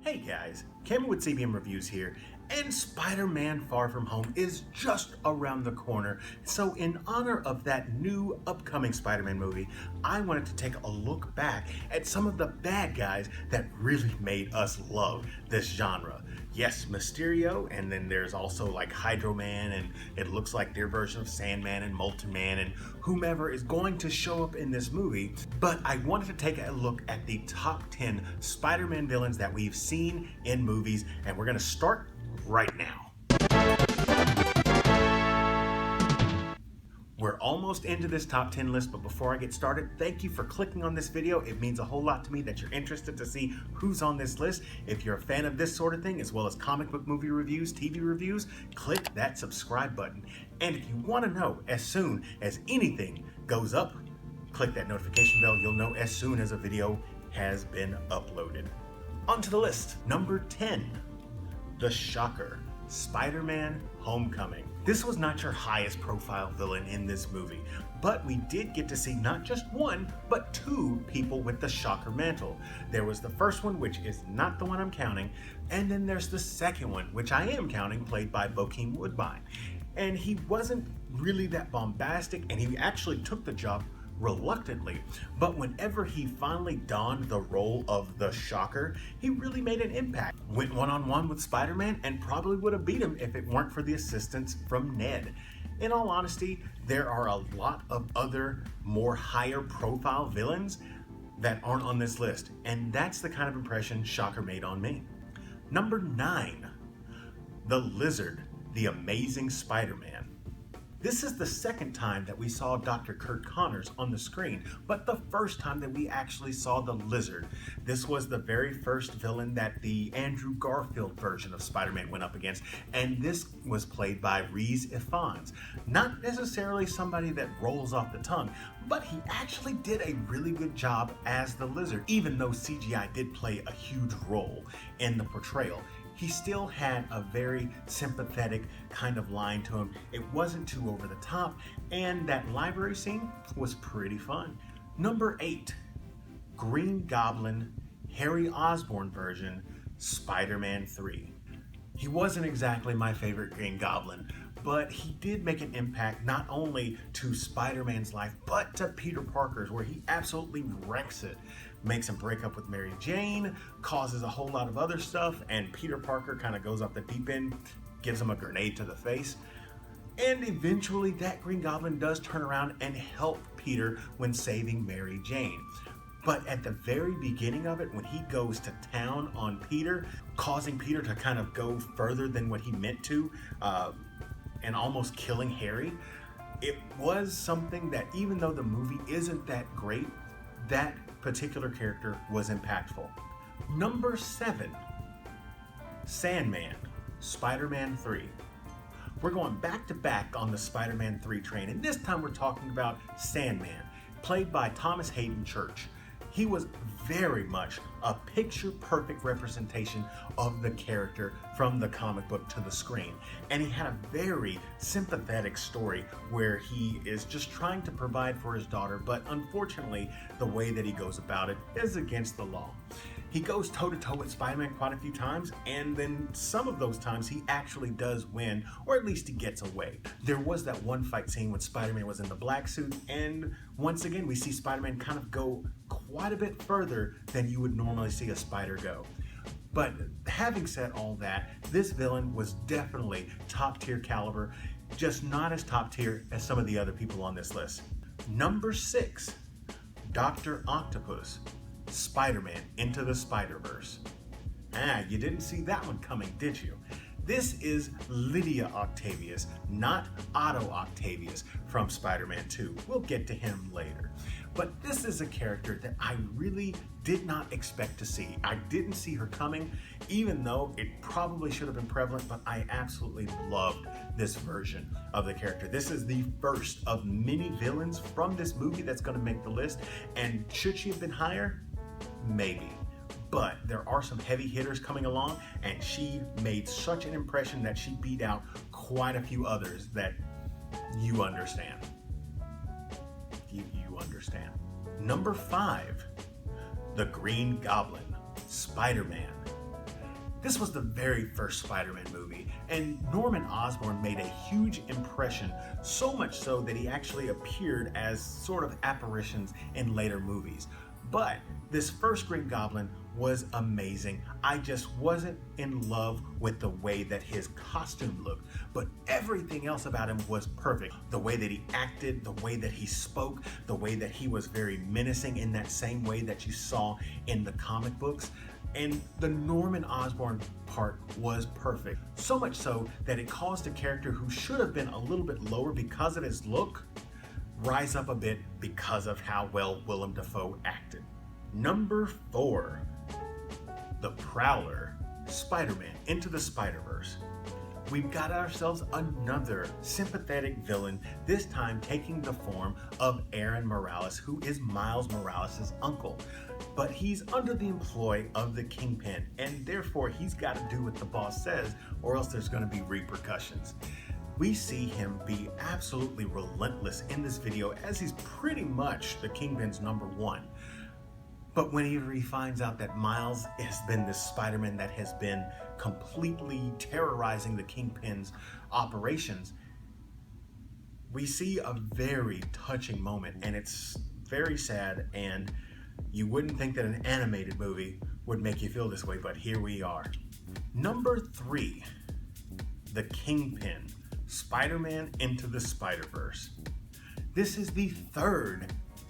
Hey guys, Cameron with CBM Reviews here, and Spider-Man Far From Home is just around the corner. So in honor of that new upcoming Spider-Man movie, I wanted to take a look back at some of the bad guys that really made us love this genre. Yes, Mysterio, and then there's also like Hydro Man, and it looks like their version of Sandman and Molten Man and whomever is going to show up in this movie. But I wanted to take a look at the top 10 Spider-Man villains that we've seen in movies, and we're going to start right now. We're almost into this top 10 list, but before I get started, thank you for clicking on this video. It means a whole lot to me that you're interested to see who's on this list. If you're a fan of this sort of thing, as well as comic book movie reviews, TV reviews, click that subscribe button. And if you want to know as soon as anything goes up, click that notification bell. You'll know as soon as a video has been uploaded. Onto the list. Number 10, The Shocker, Spider-Man Homecoming. This was not your highest profile villain in this movie, but we did get to see not just one, but two people with the Shocker mantle. There was the first one, which is not the one I'm counting, and then there's the second one, which I am counting, played by Bokeem Woodbine. And he wasn't really that bombastic, and he actually took the job reluctantly, but whenever he finally donned the role of the Shocker, he really made an impact. Went one-on-one with Spider-Man and probably would have beat him if it weren't for the assistance from Ned. In all honesty, there are a lot of other more higher profile villains that aren't on this list, and that's the kind of impression Shocker made on me. Number 9, The Lizard, the Amazing Spider-Man. This is the second time that we saw Dr. Kurt Connors on the screen, but the first time that we actually saw the Lizard. This was the very first villain that the Andrew Garfield version of Spider-Man went up against, and this was played by Rhys Ifans. Not necessarily somebody that rolls off the tongue, but he actually did a really good job as the Lizard, even though CGI did play a huge role in the portrayal. He still had a very sympathetic kind of line to him. It wasn't too over the top, and that library scene was pretty fun. Number 8, Green Goblin, Harry Osborn version, Spider-Man 3. He wasn't exactly my favorite Green Goblin, but he did make an impact not only to Spider-Man's life, but to Peter Parker's, where he absolutely wrecks it. Makes him break up with Mary Jane, causes a whole lot of other stuff, and Peter Parker kind of goes off the deep end, gives him a grenade to the face. And eventually that Green Goblin does turn around and help Peter when saving Mary Jane. But at the very beginning of it, when he goes to town on Peter, causing Peter to kind of go further than what he meant to, and almost killing Harry, it was something that, even though the movie isn't that great, that particular character was impactful. Number 7, Sandman, Spider-Man 3. We're going back to back on the Spider-Man 3 train, and this time we're talking about Sandman, played by Thomas Hayden Church. He was very much a picture-perfect representation of the character from the comic book to the screen. And he had a very sympathetic story where he is just trying to provide for his daughter, but unfortunately, the way that he goes about it is against the law. He goes toe-to-toe with Spider-Man quite a few times, and then some of those times he actually does win, or at least he gets away. There was that one fight scene when Spider-Man was in the black suit, and once again we see Spider-Man kind of go quite a bit further than you would normally see a spider go. But having said all that, this villain was definitely top tier caliber, just not as top tier as some of the other people on this list. Number 6, Dr. Octopus, Spider-Man Into the Spider-Verse. You didn't see that one coming, did you? This is Lydia Octavius, not Otto Octavius from Spider-Man 2. We'll get to him later. But this is a character that I really did not expect to see. I didn't see her coming, even though it probably should have been prevalent, but I absolutely loved this version of the character. This is the first of many villains from this movie that's going to make the list, and should she have been higher? Maybe. But there are some heavy hitters coming along, and she made such an impression that she beat out quite a few others that you understand. You understand. Number 5, The Green Goblin, Spider-Man. This was the very first Spider-Man movie, and Norman Osborn made a huge impression, so much so that he actually appeared as sort of apparitions in later movies. But this first Green Goblin was amazing. I just wasn't in love with the way that his costume looked, but everything else about him was perfect. The way that he acted, the way that he spoke, the way that he was very menacing in that same way that you saw in the comic books. And the Norman Osborn part was perfect. So much so that it caused a character who should have been a little bit lower because of his look rise up a bit because of how well Willem Dafoe acted. Number 4, The Prowler, Spider-Man Into the Spider-Verse. We've got ourselves another sympathetic villain, this time taking the form of Aaron Morales, who is Miles Morales' uncle. But he's under the employ of the Kingpin, and therefore he's got to do what the boss says, or else there's going to be repercussions. We see him be absolutely relentless in this video, as he's pretty much the Kingpin's number 1. But whenever he finds out that Miles has been this Spider-Man that has been completely terrorizing the Kingpin's operations, we see a very touching moment, and it's very sad, and you wouldn't think that an animated movie would make you feel this way, but here we are. Number 3, The Kingpin, Spider-Man Into the Spider-Verse. This is the third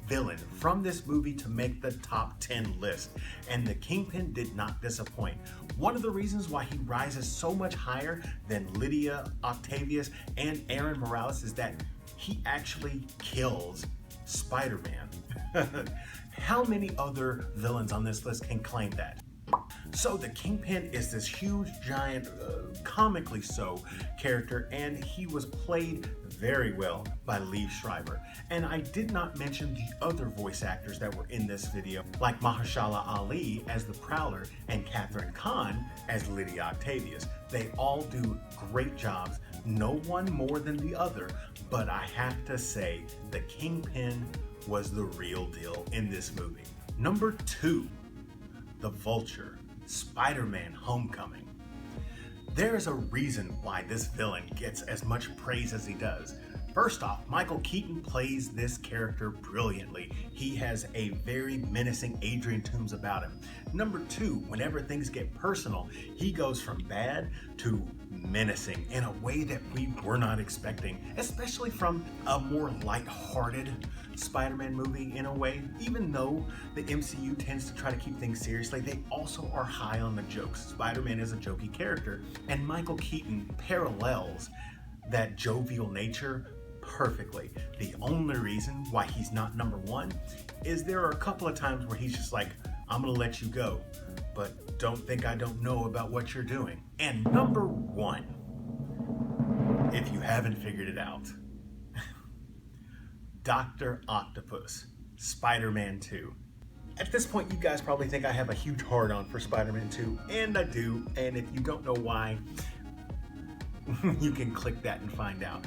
villain from this movie to make the top 10 list, and the Kingpin did not disappoint. One of the reasons why he rises so much higher than Lydia, Octavius, and Aaron Morales is that he actually kills Spider-Man. How many other villains on this list can claim that? So the Kingpin is this huge, giant, comically so character, and he was played very well by Liev Schreiber. And I did not mention the other voice actors that were in this video, like Mahershala Ali as the Prowler and Catherine Kahn as Lydia Octavius. They all do great jobs, no one more than the other, but I have to say the Kingpin was the real deal in this movie. Number 2, The Vulture, Spider-Man Homecoming. There's a reason why this villain gets as much praise as he does. First off, Michael Keaton plays this character brilliantly. He has a very menacing Adrian Toomes about him. Number 2, whenever things get personal, he goes from bad to menacing in a way that we were not expecting, especially from a more light-hearted Spider-Man movie in a way. Even though the MCU tends to try to keep things seriously, they also are high on the jokes. Spider-Man is a jokey character, and Michael Keaton parallels that jovial nature perfectly. The only reason why he's not number 1 is there are a couple of times where he's just like, I'm gonna let you go, but don't think I don't know about what you're doing. And number 1, if you haven't figured it out, Dr. Octopus, Spider-Man 2. At this point, you guys probably think I have a huge hard-on for Spider-Man 2, and I do, and if you don't know why, you can click that and find out.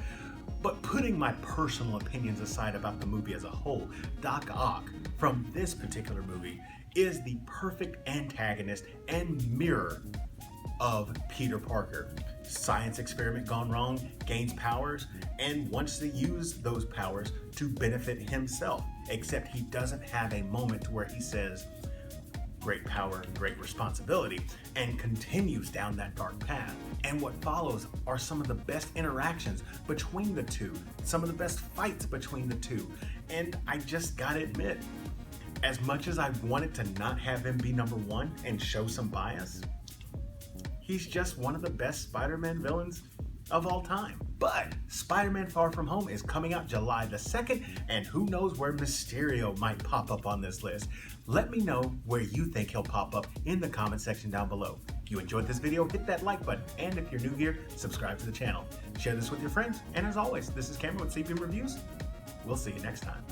But putting my personal opinions aside about the movie as a whole, Doc Ock from this particular movie is the perfect antagonist and mirror of Peter Parker. Science experiment gone wrong, gains powers, and wants to use those powers to benefit himself. Except he doesn't have a moment where he says, great power, great responsibility, and continues down that dark path. And what follows are some of the best interactions between the two, some of the best fights between the two. And I just gotta admit, as much as I wanted to not have him be number 1 and show some bias, he's just one of the best Spider-Man villains of all time. But Spider-Man Far From Home is coming out July the 2nd, and who knows where Mysterio might pop up on this list. Let me know where you think he'll pop up in the comment section down below. If you enjoyed this video, hit that like button, and if you're new here, subscribe to the channel. Share this with your friends, and as always, this is Cameron with CPM Reviews. We'll see you next time.